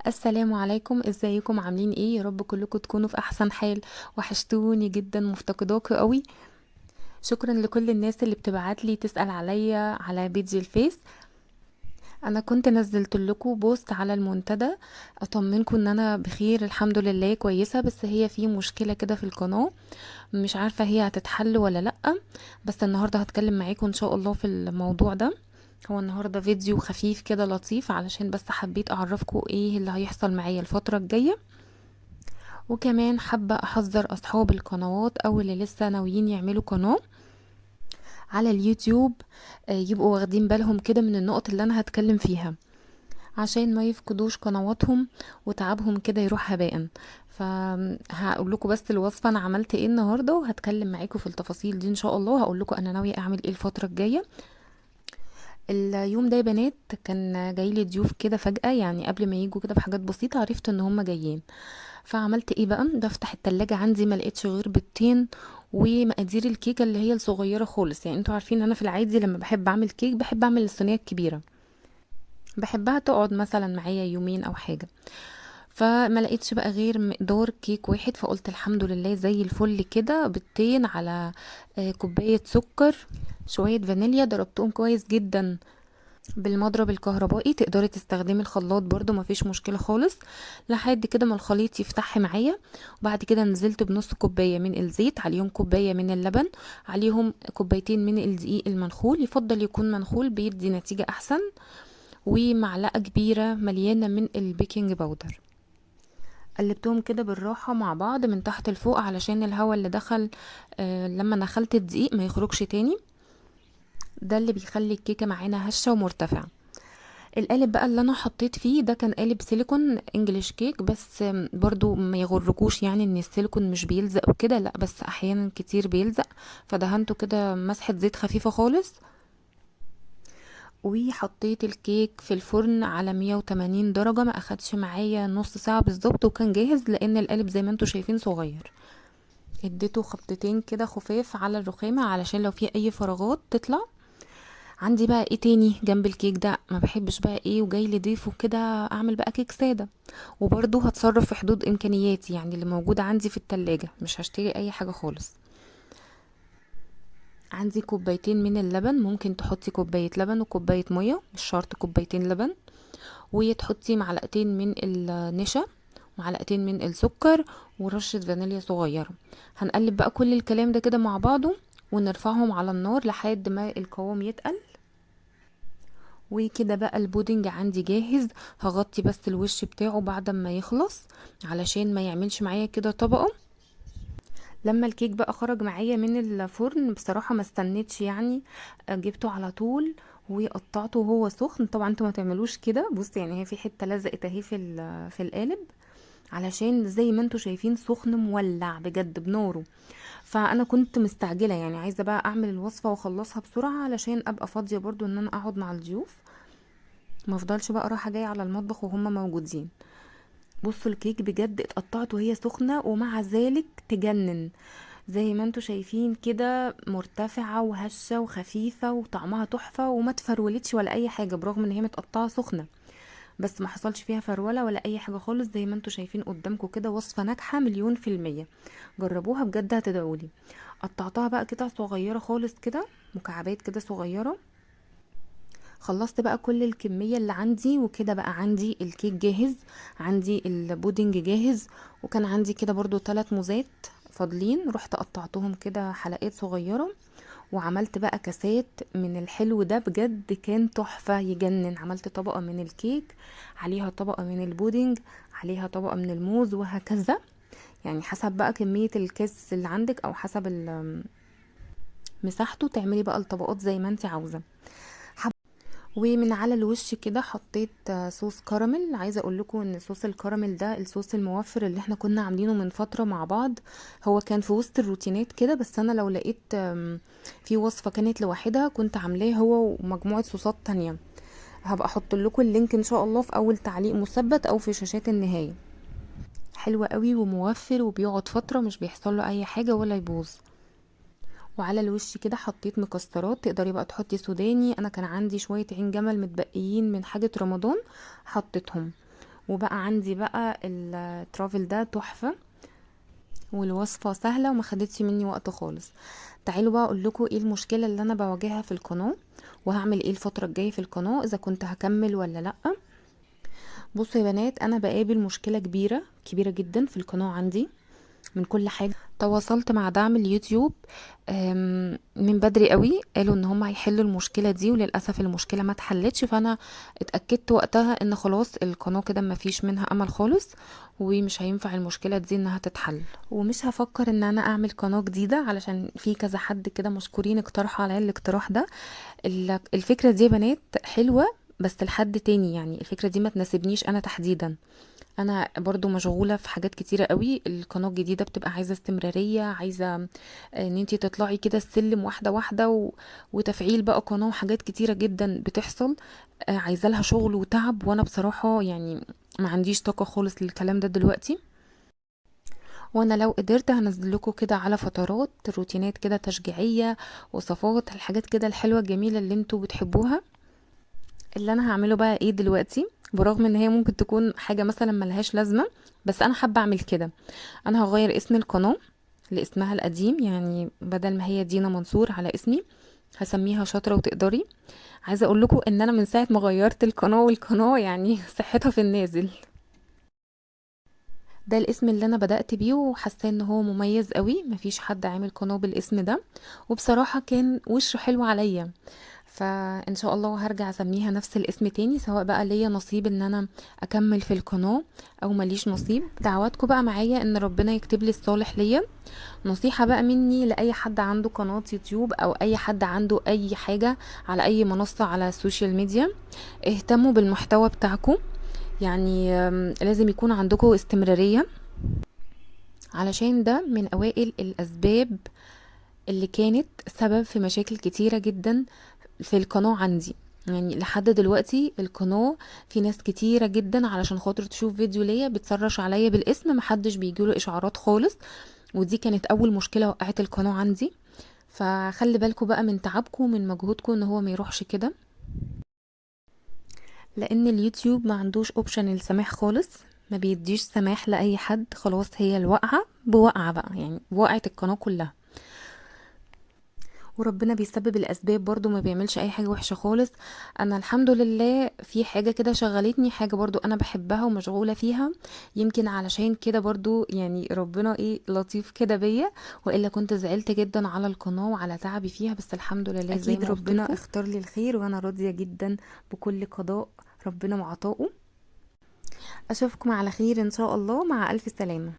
السلام عليكم، ازيكم؟ عاملين ايه؟ يا رب كلكم تكونوا في احسن حال. وحشتوني جدا، مفتقداكوا قوي. شكرا لكل الناس اللي بتبعت لي تسأل عليا على بيجي الفيس. انا كنت نزلت لكم بوست على المنتدى اطمنكم ان انا بخير الحمد لله كويسة، بس هي في مشكلة كده في القناة، مش عارفة هي هتتحل ولا لأ. بس النهاردة هتكلم معاكم ان شاء الله في الموضوع ده. هو النهاردة فيديو خفيف كده لطيف علشان بس حبيت اعرفكم ايه اللي هيحصل معايا الفترة الجاية. وكمان حابة احذر اصحاب القنوات او اللي لسه ناويين يعملوا قناة على اليوتيوب، يبقوا واخدين بالهم كده من النقط اللي انا هتكلم فيها عشان ما يفقدوش قنواتهم وتعبهم كده يروح هباء. فهقول لكم بس الوصفة انا عملت ايه النهاردة، وهتكلم معاكم في التفاصيل دي ان شاء الله. هقول لكم انا ناوية اعمل ايه الفترة الجاية. اليوم ده يا بنات كان جاي لي ضيوف كده فجأة، يعني قبل ما يجوا كده بحاجات بسيطة عرفت ان هم جايين. فعملت ايه بقى؟ بفتح التلاجة عندي ما لقيتش غير بيضتين ومقادير الكيكه اللي هي الصغيره خالص. يعني انتوا عارفين انا في العادي لما بحب اعمل كيك بحب اعمل الصينيه الكبيره، بحبها تقعد مثلا معايا يومين او حاجه. فما لقيتش بقى غير مقدار كيك واحد، فقلت الحمد لله زي الفل كده. بيضتين على كوبايه سكر، شويه فانيليا ضربتهم كويس جدا بالمضرب الكهربائي. تقدري تستخدمي الخلاط برضو مفيش مشكلة خالص، لحد كده ما الخليط يفتح معايا. وبعد كده نزلت بنص كوباية من الزيت، عليهم كوباية من اللبن، عليهم كوبايتين من الدقيق المنخول، يفضل يكون منخول بيدي نتيجة احسن، ومعلقة كبيرة مليانة من البيكنج باودر. قلبتهم كده بالراحة مع بعض من تحت لفوق علشان الهواء اللي دخل لما نخلت الدقيق ما يخرجش تاني. ده اللي بيخلي الكيكة معانا هشة ومرتفعة. القالب بقى اللي انا حطيت فيه ده كان قالب سيليكون انجليش كيك، بس برضو ما يغركوش يعني ان السيليكون مش بيلزق وكده، لا بس احيانا كتير بيلزق. فدهنته كده مسحة زيت خفيفة خالص، وحطيت الكيك في الفرن على 180 درجة. ما اخدش معايا نص ساعة بالظبط وكان جاهز، لان القالب زي ما انتوا شايفين صغير. اديته خبطتين كده خفاف على الرخامة علشان لو في اي فراغات تطلع. عندي بقى ايه تاني جنب الكيك ده؟ ما بحبش بقى ايه وجاي لي ضيف وكده اعمل بقى كيك ساده، وبرضه هتصرف في حدود امكانياتي، يعني اللي موجود عندي في التلاجة، مش هشتري اي حاجه خالص. عندي كوبايتين من اللبن، ممكن تحطي كوبايه لبن وكوبايه ميه، مش شرط كوبايتين لبن. وتحطي معلقتين من النشا، معلقتين من السكر، ورشة فانيليا صغيرة. هنقلب بقى كل الكلام ده كده مع بعضه، ونرفعهم على النار لحد ما القوام يتقل. وكده بقى البودنج عندي جاهز. هغطي بس الوش بتاعه بعد ما يخلص علشان ما يعملش معايا كده طبقة. لما الكيك بقى خرج معايا من الفرن بصراحة ما استنيتش يعني، جبته على طول وقطعته وهو سخن. طبعا انتوا ما تعملوش كده، بص يعني هي في حتة لزقت اهي في القالب، علشان زي ما انتوا شايفين سخن مولع بجد بناره. فانا كنت مستعجلة يعني عايزة بقى اعمل الوصفة واخلصها بسرعة علشان ابقى فاضية برضو ان انا اقعد مع الضيوف، ما افضلش بقى رايحه جايه على المطبخ وهم موجودين. بصوا الكيك بجد اتقطعت وهي سخنه، ومع ذلك تجنن. زي ما انتوا شايفين كده مرتفعه وهشه وخفيفه وطعمها تحفه، وما تفرولتش ولا اي حاجه برغم ان هي متقطعه سخنه. بس ما حصلش فيها فروله ولا اي حاجه خالص، زي ما انتوا شايفين قدامكم كده وصفه ناجحه مليون في الميه. جربوها بجد هتدعولي. قطعتها بقى كده صغيره خالص كده، مكعبات كده صغيره. خلصت بقى كل الكمية اللي عندي، وكده بقى عندي الكيك جاهز، عندي البودنج جاهز. وكان عندي كده برضو 3 موزات فاضلين، رحت قطعتهم كده حلقات صغيرة. وعملت بقى كاسات من الحلو ده، بجد كان تحفة يجنن. عملت طبقة من الكيك، عليها طبقة من البودنج، عليها طبقة من الموز، وهكذا. يعني حسب بقى كمية الكاس اللي عندك او حسب مساحته تعملي بقى الطبقات زي ما انت عاوزة. ومن على الوش كده حطيت صوص كراميل. عايزه اقول لكم ان صوص الكراميل ده الصوص الموفر اللي احنا كنا عاملينه من فتره مع بعض. هو كان في وسط الروتينات كده، بس انا لو لقيت في وصفه كانت لوحدها كنت عاملاه هو ومجموعه صوصات تانية. هبقى احط لكم اللينك ان شاء الله في اول تعليق مثبت او في شاشات النهايه. حلو قوي وموفر وبيقعد فتره مش بيحصل له اي حاجه ولا يبوظ. وعلى الوش كده حطيت مكسرات، تقدري بقى تحطي سوداني، انا كان عندي شويه عين جمل متبقيين من حاجه رمضان حطيتهم. وبقى عندي بقى الترافل ده تحفة، والوصفة سهلة وما خدتش مني وقت خالص. تعالوا بقى اقول لكم ايه المشكلة اللي انا بواجهها في القناة، وهعمل ايه الفترة الجاية في القناة، اذا كنت هكمل ولا لا. بصوا يا بنات، انا بقابل مشكلة كبيرة كبيرة جدا في القناة عندي من كل حاجة. تواصلت مع دعم اليوتيوب من بدري قوي، قالوا ان هم هيحلوا المشكلة دي، وللأسف المشكلة ما اتحلتش. فانا اتأكدت وقتها ان خلاص القناة كده ما فيش منها امل خالص، ومش هينفع المشكلة دي انها تتحل، ومش هفكر ان انا اعمل قناة جديدة، علشان في كذا حد كده مشكورين اقترحوا عليا الاقتراح ده. الفكرة دي يا بنات حلوة، بس لحد تاني، يعني الفكرة دي ما تناسبنيش انا تحديدا. انا برضو مشغولة في حاجات كتيرة قوي. القناة الجديدة بتبقى عايزة استمرارية، عايزة ان انتي تطلعي كده السلم واحدة واحدة وتفعيل بقى قناة، وحاجات كتيرة جدا بتحصل، عايزة لها شغل وتعب، وانا بصراحة يعني ما عنديش طاقة خالص للكلام ده دلوقتي. وانا لو قدرت هنزل لكم كده على فترات روتينات كده تشجيعية، وصفات الحاجات كده الحلوة الجميلة اللي انتوا بتحبوها. اللي انا هعمله بقى ايه دلوقتي، برغم ان هي ممكن تكون حاجة مثلا ملهاش لازمة، بس انا حابة اعمل كده. انا هغير اسم القناة لاسمها القديم، يعني بدل ما هي دينا منصور على اسمي هسميها شاطرة وتقدري. عايزة اقول لكم ان انا من ساعة ما غيرت القناة والقناة يعني صحتها في النازل. ده الاسم اللي انا بدأت بيه، وحاسه ان هو مميز قوي، مفيش حد عامل قناة بالاسم ده، وبصراحة كان وشه حلو عليا. فان شاء الله هرجع اسميها نفس الاسم تاني، سواء بقى ليا نصيب ان انا اكمل في القناة او ماليش نصيب. دعواتكم بقى معايا ان ربنا يكتب لي الصالح ليا. نصيحة بقى مني لأي حد عنده قناة يوتيوب أو أي حد عنده أي حاجة على أي منصة على السوشيال ميديا، اهتموا بالمحتوى بتاعكم. يعني لازم يكون عندكم استمرارية، علشان ده من أوائل الأسباب اللي كانت سبب في مشاكل كتيرة جدا في القناة عندي. يعني لحد دلوقتي القناة في ناس كتيرة جدا علشان خاطر تشوف فيديو ليا بتسرش عليا بالاسم، محدش بيجيله إشعارات خالص، ودي كانت أول مشكلة وقعت القناة عندي. فخلي بالكم بقى من تعبكم ومن مجهودكم ان هو ما يروحش كده، لان اليوتيوب ما عندوش اوبشن السماح خالص، ما بيديش سماح لاي حد. خلاص هي الواقعه بوقعه بقى، يعني وقعت القناه كلها، وربنا بيسبب الاسباب برضو، ما بيعملش اي حاجه وحشه خالص. انا الحمد لله في حاجه كده شغلتني، حاجه برضو انا بحبها ومشغوله فيها، يمكن علشان كده برضو يعني ربنا ايه لطيف كده بيا، والا كنت زعلت جدا على القناه وعلى تعبي فيها. بس الحمد لله زي اكيد ما قلت ربنا لكم، اختار لي الخير وانا راضية جدا بكل قضاء ربنا وعطائه. اشوفكم على خير ان شاء الله، مع الف سلامه.